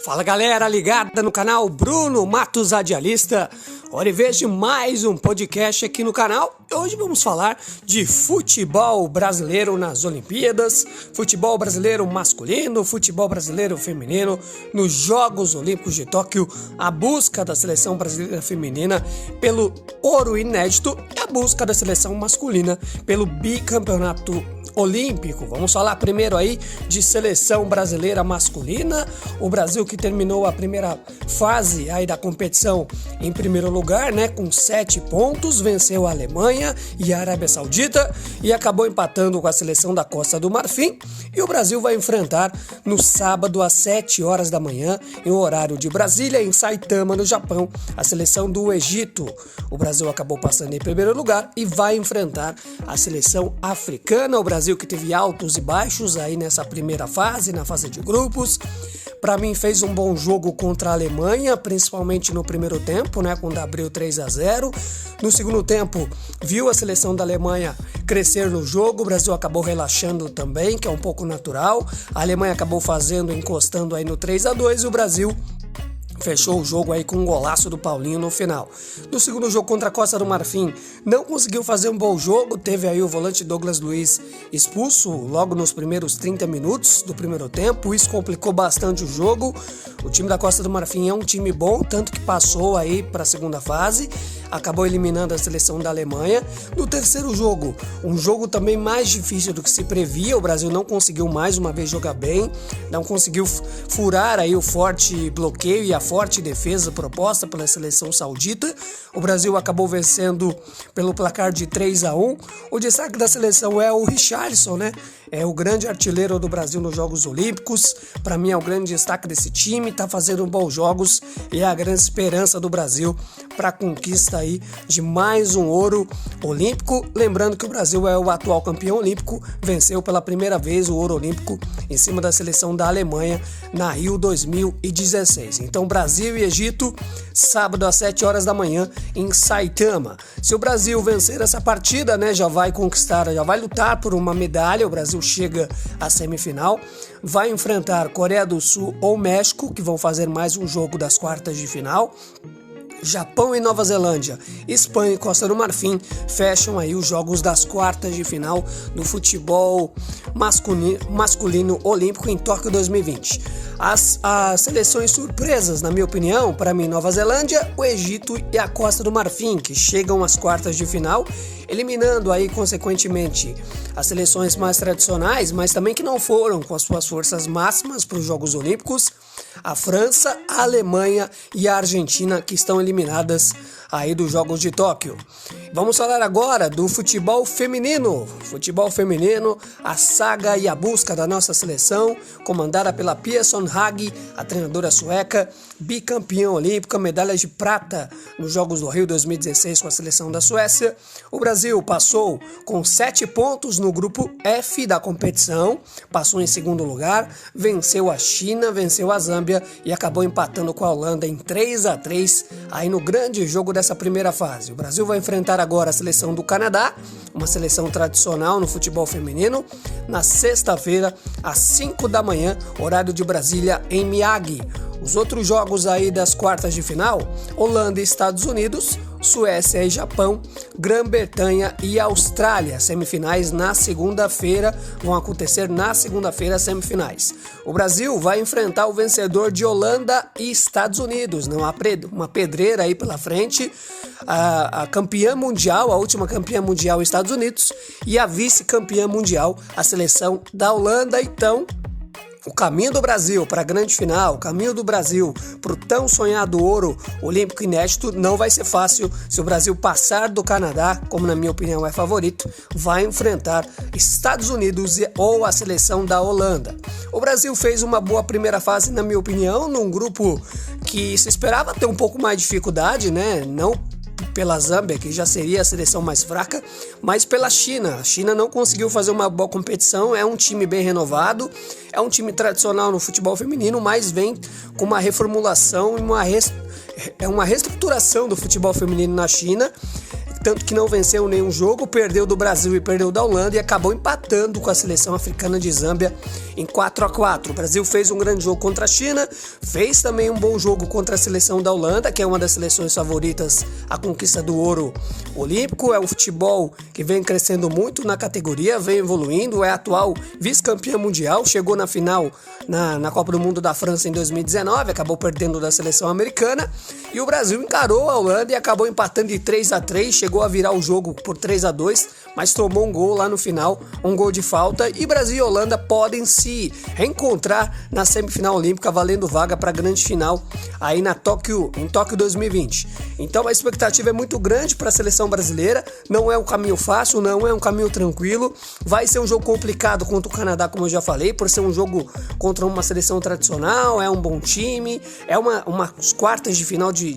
Fala galera, ligada no canal Bruno Matos Radialista. Hora e vez de mais um podcast aqui no canal. Hoje vamos falar de futebol brasileiro nas Olimpíadas, futebol brasileiro masculino, futebol brasileiro feminino, nos Jogos Olímpicos de Tóquio, a busca da seleção brasileira feminina pelo ouro inédito e a busca da seleção masculina pelo bicampeonato olímpico. Vamos falar primeiro aí de seleção brasileira masculina. O Brasil que terminou a primeira fase aí da competição em primeiro lugar, né, com 7 pontos, venceu a Alemanha e a Arábia Saudita e acabou empatando com a seleção da Costa do Marfim. E o Brasil vai enfrentar no sábado às 7 horas da manhã, em horário de Brasília, em Saitama, no Japão, a seleção do Egito. O Brasil acabou passando em primeiro lugar e vai enfrentar a seleção africana. O Brasil que teve altos e baixos aí nessa primeira fase, na fase de grupos. Para mim fez um bom jogo contra a Alemanha, principalmente no primeiro tempo, né, quando abriu 3-0. No segundo tempo, viu a seleção da Alemanha crescer no jogo, o Brasil acabou relaxando também, que é um pouco natural. A Alemanha acabou encostando aí no 3-2 e o Brasil fechou o jogo aí com um golaço do Paulinho no final. No segundo jogo contra a Costa do Marfim, não conseguiu fazer um bom jogo, teve aí o volante Douglas Luiz expulso logo nos primeiros 30 minutos do primeiro tempo, isso complicou bastante o jogo. O time da Costa do Marfim é um time bom, tanto que passou aí para a segunda fase, acabou eliminando a seleção da Alemanha. No terceiro jogo, um jogo também mais difícil do que se previa, o Brasil não conseguiu mais uma vez jogar bem, não conseguiu furar aí o forte bloqueio e a forte defesa proposta pela seleção saudita. O Brasil acabou vencendo pelo placar de 3-1. O destaque da seleção é o Richarlison, né? É o grande artilheiro do Brasil nos Jogos Olímpicos. Para mim é o grande destaque desse time, tá fazendo bons jogos e é a grande esperança do Brasil para a conquista aí de mais um ouro olímpico. Lembrando que o Brasil é o atual campeão olímpico, venceu pela primeira vez o ouro olímpico em cima da seleção da Alemanha na Rio 2016. Então Brasil e Egito, sábado às 7 horas da manhã em Saitama. Se o Brasil vencer essa partida, né, já vai lutar por uma medalha. O Brasil chega à semifinal, vai enfrentar Coreia do Sul ou México, que vão fazer mais um jogo das quartas de final. Japão e Nova Zelândia, Espanha e Costa do Marfim fecham aí os jogos das quartas de final do futebol masculino olímpico em Tóquio 2020. As seleções surpresas, na minha opinião, para mim, Nova Zelândia, o Egito e a Costa do Marfim, que chegam às quartas de final, eliminando aí, consequentemente, as seleções mais tradicionais, mas também que não foram com as suas forças máximas para os Jogos Olímpicos, a França, a Alemanha e a Argentina, que estão eliminadas aí dos Jogos de Tóquio. Vamos falar agora do futebol feminino. Futebol feminino, a saga e a busca da nossa seleção, comandada pela Pia Sundhage, a treinadora sueca, bicampeã olímpica, medalha de prata nos Jogos do Rio 2016 com a seleção da Suécia. O Brasil passou com 7 pontos no grupo F da competição, passou em segundo lugar, venceu a China, venceu a Zâmbia e acabou empatando com a Holanda em 3-3 aí no grande jogo dessa primeira fase. O Brasil vai enfrentar agora a seleção do Canadá, uma seleção tradicional no futebol feminino, na sexta-feira, às 5 da manhã, horário de Brasília, em Miyagi. Os outros jogos aí das quartas de final, Holanda e Estados Unidos, Suécia e Japão, Grã-Bretanha e Austrália. Semifinais na segunda-feira, vão acontecer na segunda-feira as semifinais. O Brasil vai enfrentar o vencedor de Holanda e Estados Unidos, né? Uma pedreira aí pela frente, a campeã mundial, a última campeã mundial, Estados Unidos, e a vice-campeã mundial, a seleção da Holanda. Então, o caminho do Brasil para a grande final, o caminho do Brasil para o tão sonhado ouro olímpico inédito não vai ser fácil. Se o Brasil passar do Canadá, como na minha opinião é favorito, vai enfrentar Estados Unidos ou a seleção da Holanda. O Brasil fez uma boa primeira fase, na minha opinião, num grupo que se esperava ter um pouco mais de dificuldade, né? Não pela Zâmbia, que já seria a seleção mais fraca, mas pela China. A China não conseguiu fazer uma boa competição, é um time bem renovado, é um time tradicional no futebol feminino, mas vem com uma reformulação e uma reestruturação do futebol feminino na China. tanto que não venceu nenhum jogo, perdeu do Brasil e perdeu da Holanda e acabou empatando com a seleção africana de Zâmbia em 4-4. O Brasil fez um grande jogo contra a China, fez também um bom jogo contra a seleção da Holanda, que é uma das seleções favoritas à conquista do ouro olímpico. É um futebol que vem crescendo muito na categoria, vem evoluindo, é atual vice-campeã mundial, chegou na final na Copa do Mundo da França em 2019, acabou perdendo da seleção americana, e o Brasil encarou a Holanda e acabou empatando de 3-3, chegou a virar o jogo por 3-2, mas tomou um gol lá no final, um gol de falta, e Brasil e Holanda podem se reencontrar na semifinal olímpica, valendo vaga para a grande final aí em Tóquio 2020. Então a expectativa é muito grande para a seleção brasileira, não é um caminho fácil, não é um caminho tranquilo, vai ser um jogo complicado contra o Canadá, como eu já falei, por ser um jogo contra uma seleção tradicional, é um bom time, é umas quartas de final de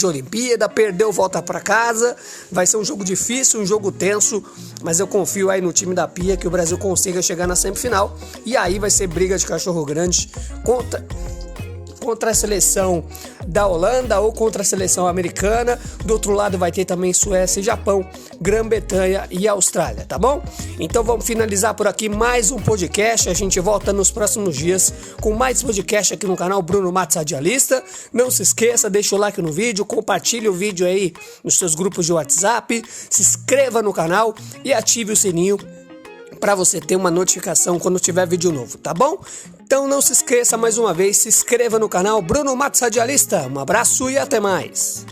Olimpíada, perdeu, volta para casa, vai ser um jogo difícil, um jogo tenso, mas eu confio aí no time da Pia que o Brasil consiga chegar na semifinal, e aí vai ser briga de cachorro grande contra a seleção da Holanda ou contra a seleção americana. Do outro lado vai ter também Suécia e Japão, Grã-Bretanha e Austrália, tá bom? Então vamos finalizar por aqui mais um podcast. A gente volta nos próximos dias com mais podcast aqui no canal Bruno Matos Radialista. Não se esqueça, deixa o like no vídeo, compartilhe o vídeo aí nos seus grupos de WhatsApp, se inscreva no canal e ative o sininho para você ter uma notificação quando tiver vídeo novo, tá bom? Então não se esqueça mais uma vez, se inscreva no canal Bruno Matos Radialista. Um abraço e até mais!